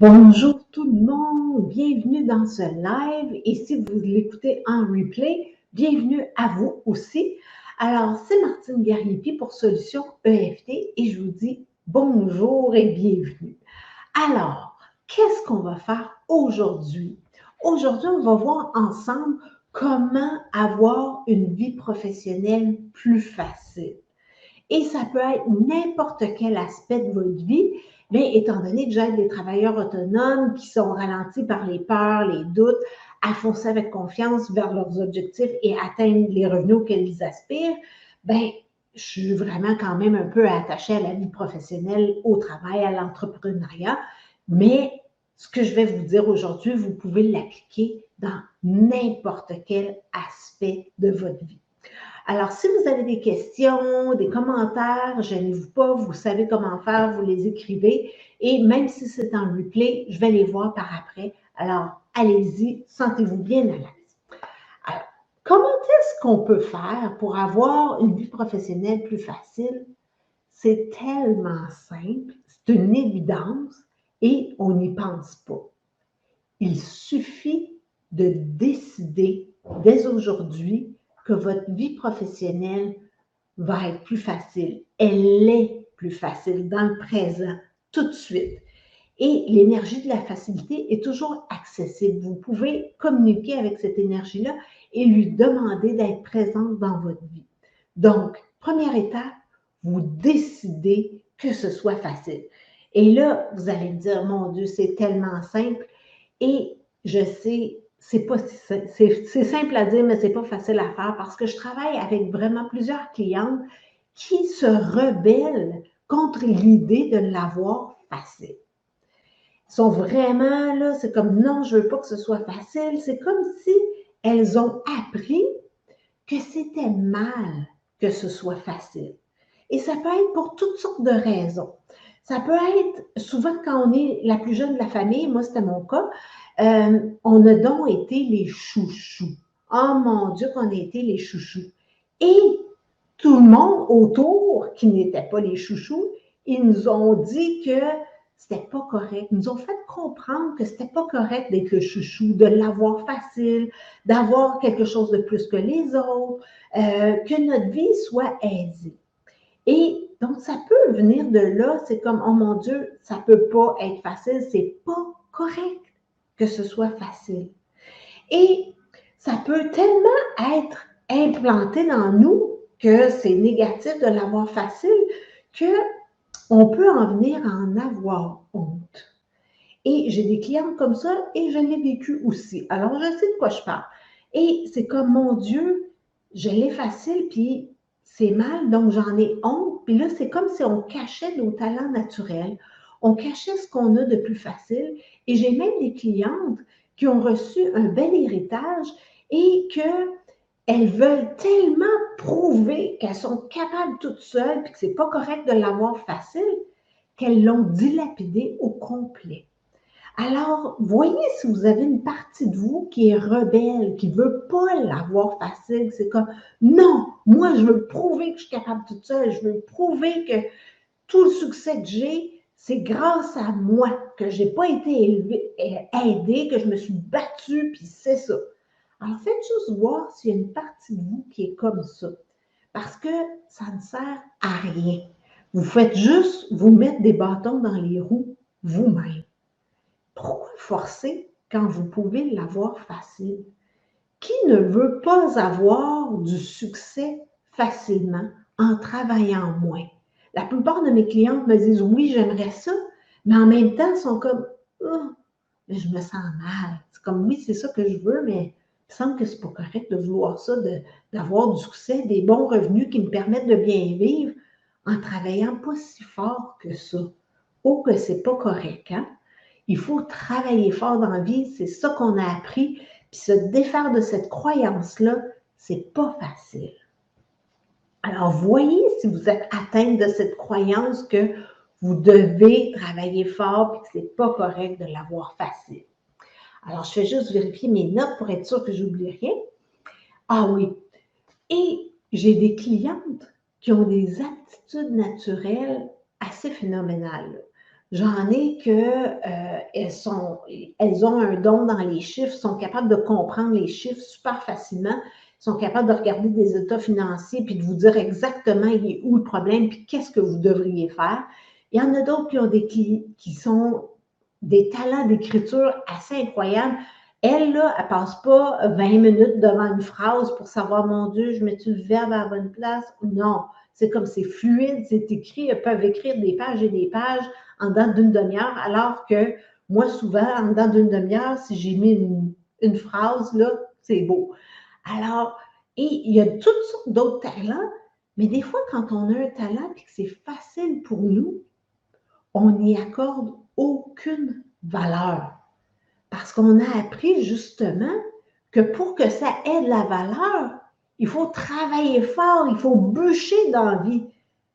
Bonjour tout le monde, bienvenue dans ce live et si vous l'écoutez en replay, bienvenue à vous aussi. Alors, c'est Martine Gariepi pour Solutions EFT et je vous dis bonjour et bienvenue. Alors, qu'est-ce qu'on va faire aujourd'hui? Aujourd'hui, on va voir ensemble comment avoir une vie professionnelle plus facile. Et ça peut être n'importe quel aspect de votre vie, mais étant donné que j'aide les travailleurs autonomes qui sont ralentis par les peurs, les doutes, à foncer avec confiance vers leurs objectifs et atteindre les revenus auxquels ils aspirent, ben, je suis vraiment quand même un peu attachée à la vie professionnelle, au travail, à l'entrepreneuriat, mais ce que je vais vous dire aujourd'hui, vous pouvez l'appliquer dans n'importe quel aspect de votre vie. Alors, si vous avez des questions, des commentaires, gênez-vous pas, vous savez comment faire, vous les écrivez. Et même si c'est en replay, je vais les voir par après. Alors, allez-y, sentez-vous bien à l'aise. Alors, comment est-ce qu'on peut faire pour avoir une vie professionnelle plus facile? C'est tellement simple, c'est une évidence et on n'y pense pas. Il suffit de décider dès aujourd'hui que votre vie professionnelle va être plus facile. Elle est plus facile dans le présent, tout de suite. Et l'énergie de la facilité est toujours accessible. Vous pouvez communiquer avec cette énergie-là et lui demander d'être présente dans votre vie. Donc, première étape, vous décidez que ce soit facile. Et là, vous allez me dire, mon Dieu, c'est tellement simple. Et je sais, c'est simple à dire, mais c'est pas facile à faire parce que je travaille avec vraiment plusieurs clientes qui se rebellent contre l'idée de l'avoir facile. Ils sont vraiment là, c'est comme non, je veux pas que ce soit facile. C'est comme si elles ont appris que c'était mal que ce soit facile. Et ça peut être pour toutes sortes de raisons. Ça peut être souvent quand on est la plus jeune de la famille, moi c'était mon cas, on a donc été les chouchous. Oh mon Dieu qu'on a été les chouchous. Et tout le monde autour qui n'était pas les chouchous, ils nous ont dit que c'était pas correct. Ils nous ont fait comprendre que c'était pas correct d'être le chouchou, de l'avoir facile, d'avoir quelque chose de plus que les autres, que notre vie soit aisée. Et donc, ça peut venir de là, c'est comme, oh mon Dieu, ça peut pas être facile, c'est pas correct que ce soit facile. Et ça peut tellement être implanté dans nous que c'est négatif de l'avoir facile qu'on peut en venir à en avoir honte. Et j'ai des clientes comme ça et je l'ai vécu aussi. Alors, je sais de quoi je parle. Et c'est comme, mon Dieu, je l'ai facile, puis c'est mal, donc j'en ai honte. Puis là, c'est comme si on cachait nos talents naturels. On cachait ce qu'on a de plus facile. Et j'ai même des clientes qui ont reçu un bel héritage et qu'elles veulent tellement prouver qu'elles sont capables toutes seules, puis que c'est pas correct de l'avoir facile, qu'elles l'ont dilapidé au complet. Alors, voyez si vous avez une partie de vous qui est rebelle, qui ne veut pas l'avoir facile. C'est comme, non, moi, je veux prouver que je suis capable toute seule. Je veux prouver que tout le succès que j'ai, c'est grâce à moi, que je n'ai pas été aidée, que je me suis battue, puis c'est ça. Alors, faites juste voir s'il y a une partie de vous qui est comme ça. Parce que ça ne sert à rien. Vous faites juste vous mettre des bâtons dans les roues vous-même. Pourquoi forcer quand vous pouvez l'avoir facile? Qui ne veut pas avoir du succès facilement en travaillant moins? La plupart de mes clientes me disent oui, j'aimerais ça, mais en même temps, sont comme oh, mais je me sens mal. C'est comme oui, c'est ça que je veux, mais il me semble que c'est pas correct de vouloir ça, d'avoir du succès, des bons revenus qui me permettent de bien vivre en travaillant pas si fort que ça. Oh, que c'est pas correct, hein? Il faut travailler fort dans la vie, c'est ça qu'on a appris. Puis se défaire de cette croyance-là, c'est pas facile. Alors, voyez si vous êtes atteinte de cette croyance que vous devez travailler fort et que c'est pas correct de l'avoir facile. Alors, je fais juste vérifier mes notes pour être sûre que j'oublie rien. Ah oui. Et j'ai des clientes qui ont des aptitudes naturelles assez phénoménales. J'en ai que elles ont un don dans les chiffres, sont capables de comprendre les chiffres super facilement, sont capables de regarder des états financiers puis de vous dire exactement il est où le problème puis qu'est-ce que vous devriez faire. Il y en a d'autres qui ont qui sont des talents d'écriture assez incroyables. Elle, là, elle passe pas 20 minutes devant une phrase pour savoir, mon Dieu, je mets-tu le verbe à la bonne place? Non. C'est comme c'est fluide, c'est écrit. Elles peuvent écrire des pages et des pages en dedans d'une demi-heure, alors que moi, souvent, en dedans d'une demi-heure, si j'ai mis une phrase, là, c'est beau. Alors, et il y a toutes sortes d'autres talents, mais des fois, quand on a un talent et que c'est facile pour nous, on n'y accorde aucune valeur. Parce qu'on a appris justement que pour que ça ait de la valeur, il faut travailler fort, il faut bûcher dans la vie.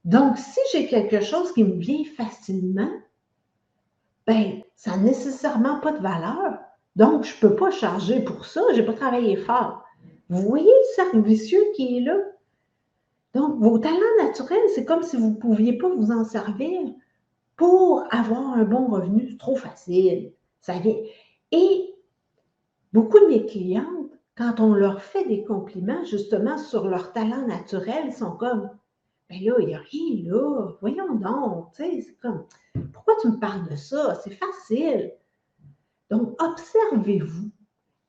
Donc, si j'ai quelque chose qui me vient facilement, ben, ça n'a nécessairement pas de valeur. Donc, je ne peux pas charger pour ça, je n'ai pas travaillé fort. Vous voyez le cercle vicieux qui est là? Donc, vos talents naturels, c'est comme si vous ne pouviez pas vous en servir pour avoir un bon revenu. C'est trop facile. Ça vient. Et beaucoup de mes clientes, quand on leur fait des compliments justement sur leur talent naturel, ils sont comme, ben là, il n'y a rien là, voyons donc, tu sais, c'est comme, pourquoi tu me parles de ça? C'est facile. Donc, observez-vous.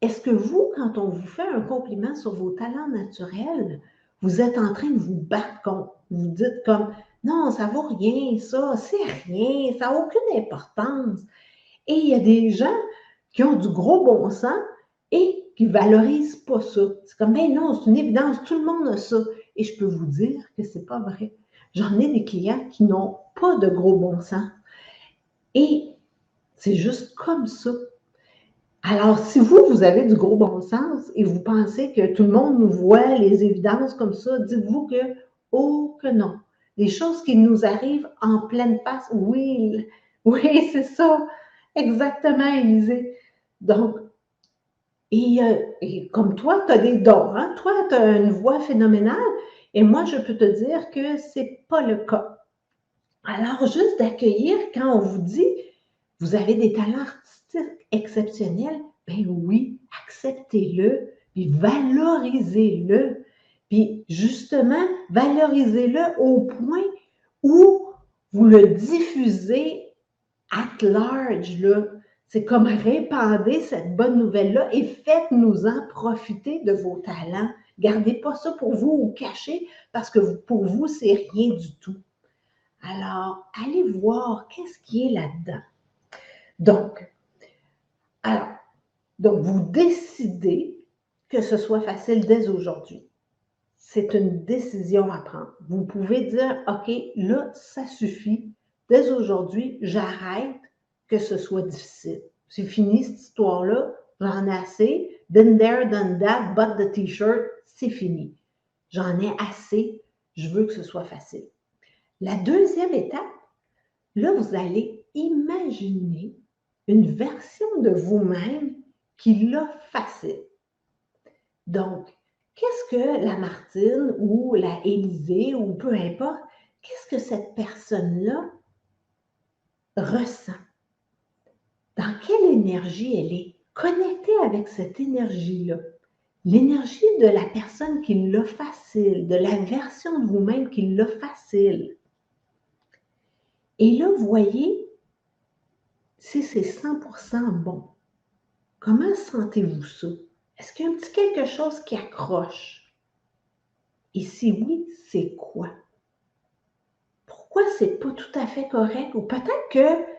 Est-ce que vous, quand on vous fait un compliment sur vos talents naturels, vous êtes en train de vous battre contre? Vous dites comme, non, ça vaut rien, ça, c'est rien, ça n'a aucune importance. Et il y a des gens qui ont du gros bon sens et qui ne valorisent pas ça. C'est comme, ben non, c'est une évidence, tout le monde a ça. Et je peux vous dire que ce n'est pas vrai. J'en ai des clients qui n'ont pas de gros bon sens. Et c'est juste comme ça. Alors, si vous avez du gros bon sens et vous pensez que tout le monde nous voit les évidences comme ça, dites-vous que, oh que non. Des choses qui nous arrivent en pleine face, oui, oui, c'est ça. Exactement, Élisée. Donc, et comme toi, tu as des dons, hein? Toi, tu as une voix phénoménale, et moi, je peux te dire que ce n'est pas le cas. Alors, juste d'accueillir quand on vous dit, vous avez des talents artistiques exceptionnels, ben oui, acceptez-le, puis valorisez-le. Puis justement, valorisez-le au point où vous le diffusez at large, là. C'est comme répandez cette bonne nouvelle-là et faites-nous-en profiter de vos talents. Gardez pas ça pour vous ou cachez parce que pour vous, c'est rien du tout. Alors, allez voir qu'est-ce qui est là-dedans. Donc, alors, vous décidez que ce soit facile dès aujourd'hui. C'est une décision à prendre. Vous pouvez dire, OK, là, ça suffit. Dès aujourd'hui, j'arrête que ce soit difficile. C'est fini cette histoire-là. J'en ai assez. Been there, done that, but the t-shirt, c'est fini. J'en ai assez. Je veux que ce soit facile. La deuxième étape, là, vous allez imaginer une version de vous-même qui l'a facile. Donc, qu'est-ce que la Martine ou la Élisée ou peu importe, qu'est-ce que cette personne-là ressent? Dans quelle énergie elle est? Connectez avec cette énergie-là. L'énergie de la personne qui l'a facile, de la version de vous-même qui l'a facile. Et là, vous voyez, si c'est 100% bon, comment sentez-vous ça? Est-ce qu'il y a un petit quelque chose qui accroche? Et si oui, c'est quoi? Pourquoi c'est pas tout à fait correct? Ou peut-être que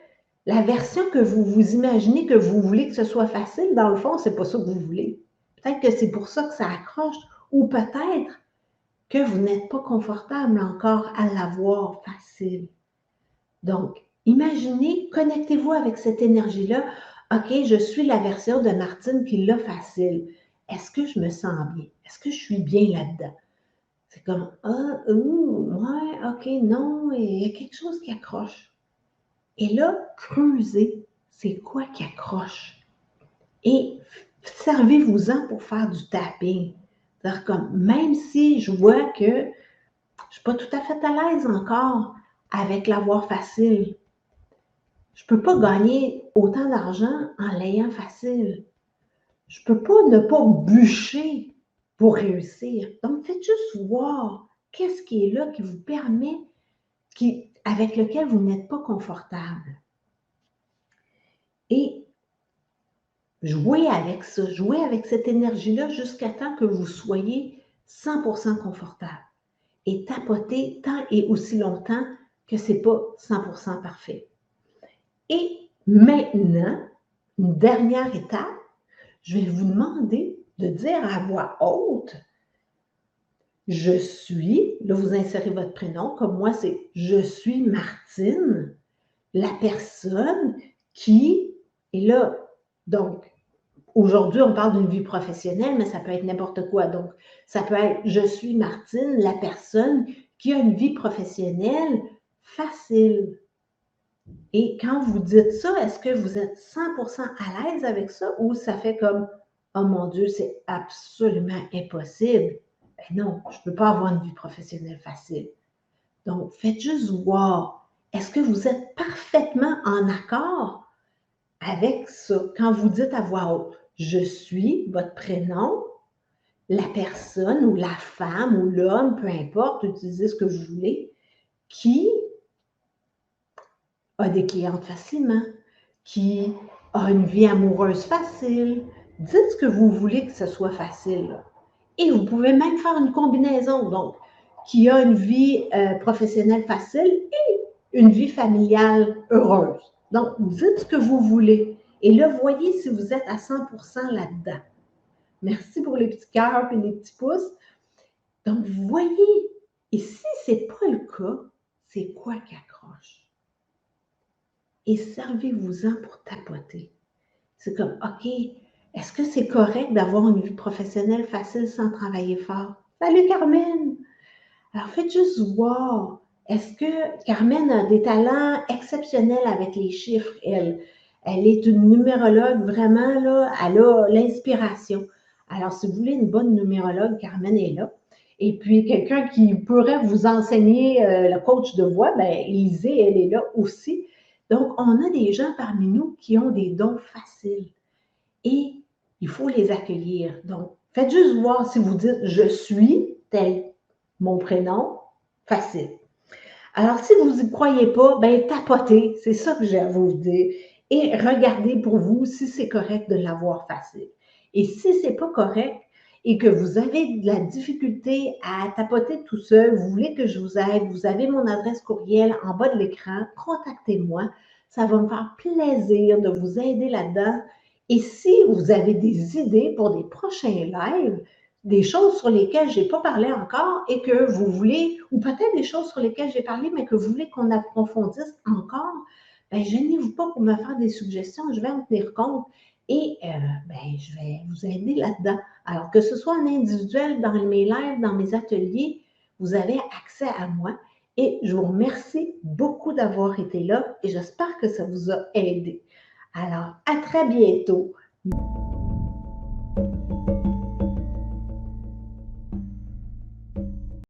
la version que vous vous imaginez que vous voulez que ce soit facile, dans le fond, c'est pas ça que vous voulez. Peut-être que c'est pour ça que ça accroche. Ou peut-être que vous n'êtes pas confortable encore à l'avoir facile. Donc, imaginez, connectez-vous avec cette énergie-là. OK, je suis la version de Martine qui l'a facile. Est-ce que je me sens bien? Est-ce que je suis bien là-dedans? C'est comme, ah, ouais, OK, non, il y a quelque chose qui accroche. Et là, creusez, c'est quoi qui accroche? Et servez-vous-en pour faire du tapping. C'est-à-dire comme, même si je vois que je ne suis pas tout à fait à l'aise encore avec l'avoir facile, Je ne peux pas gagner autant d'argent en l'ayant facile. Je ne peux pas ne pas bûcher pour réussir. Donc, faites juste voir qu'est-ce qui est là qui vous permet, avec lequel vous n'êtes pas confortable. Et jouez avec ça, jouez avec cette énergie-là jusqu'à temps que vous soyez 100% confortable. Et tapotez tant et aussi longtemps que ce n'est pas 100% parfait. Et maintenant, une dernière étape, je vais vous demander de dire à voix haute, je suis, là vous insérez votre prénom, comme moi c'est je suis Martine, la personne qui est là. Donc, aujourd'hui on parle d'une vie professionnelle, mais ça peut être n'importe quoi. Donc, ça peut être je suis Martine, la personne qui a une vie professionnelle facile. Et quand vous dites ça, est-ce que vous êtes 100% à l'aise avec ça ou ça fait comme « Oh mon Dieu, c'est absolument impossible. » Ben non, je ne peux pas avoir une vie professionnelle facile. Donc, faites juste voir, est-ce que vous êtes parfaitement en accord avec ça? Quand vous dites à voix haute, je suis, votre prénom, la personne ou la femme ou l'homme, peu importe, utilisez ce que vous voulez, qui a des clientes facilement, qui a une vie amoureuse facile. Dites ce que vous voulez que ce soit facile. Et vous pouvez même faire une combinaison, donc, qui a une vie professionnelle facile et une vie familiale heureuse. Donc, dites ce que vous voulez. Et là, voyez si vous êtes à 100% là-dedans. Merci pour les petits cœurs et les petits pouces. Donc, vous voyez, et si ce n'est pas le cas, c'est quoi qui accroche? Et servez-vous-en pour tapoter. C'est comme, OK, est-ce que c'est correct d'avoir une vie professionnelle facile sans travailler fort? Salut Carmen! Alors faites juste voir, est-ce que Carmen a des talents exceptionnels avec les chiffres, elle? Elle est une numérologue vraiment, là, elle a l'inspiration. Alors si vous voulez une bonne numérologue, Carmen est là. Et puis quelqu'un qui pourrait vous enseigner le coach de voix, bien, Élisée, elle est là aussi. Donc, on a des gens parmi nous qui ont des dons faciles et il faut les accueillir. Donc, faites juste voir si vous dites « je suis tel mon prénom », facile. Alors, si vous n'y croyez pas, ben tapotez, c'est ça que j'ai à vous dire, et regardez pour vous si c'est correct de l'avoir facile. Et si ce n'est pas correct et que vous avez de la difficulté à tapoter tout seul, vous voulez que je vous aide, vous avez mon adresse courriel en bas de l'écran, contactez-moi. Ça va me faire plaisir de vous aider là-dedans. Et si vous avez des idées pour des prochains lives, des choses sur lesquelles je n'ai pas parlé encore et que vous voulez, ou peut-être des choses sur lesquelles j'ai parlé, mais que vous voulez qu'on approfondisse encore, ben, gênez-vous pas pour me faire des suggestions, je vais en tenir compte et ben, je vais vous aider là-dedans. Alors, que ce soit en individuel, dans mes lives, dans mes ateliers, vous avez accès à moi et je vous remercie beaucoup d'avoir été là et j'espère que ça vous a aidé. Alors, à très bientôt.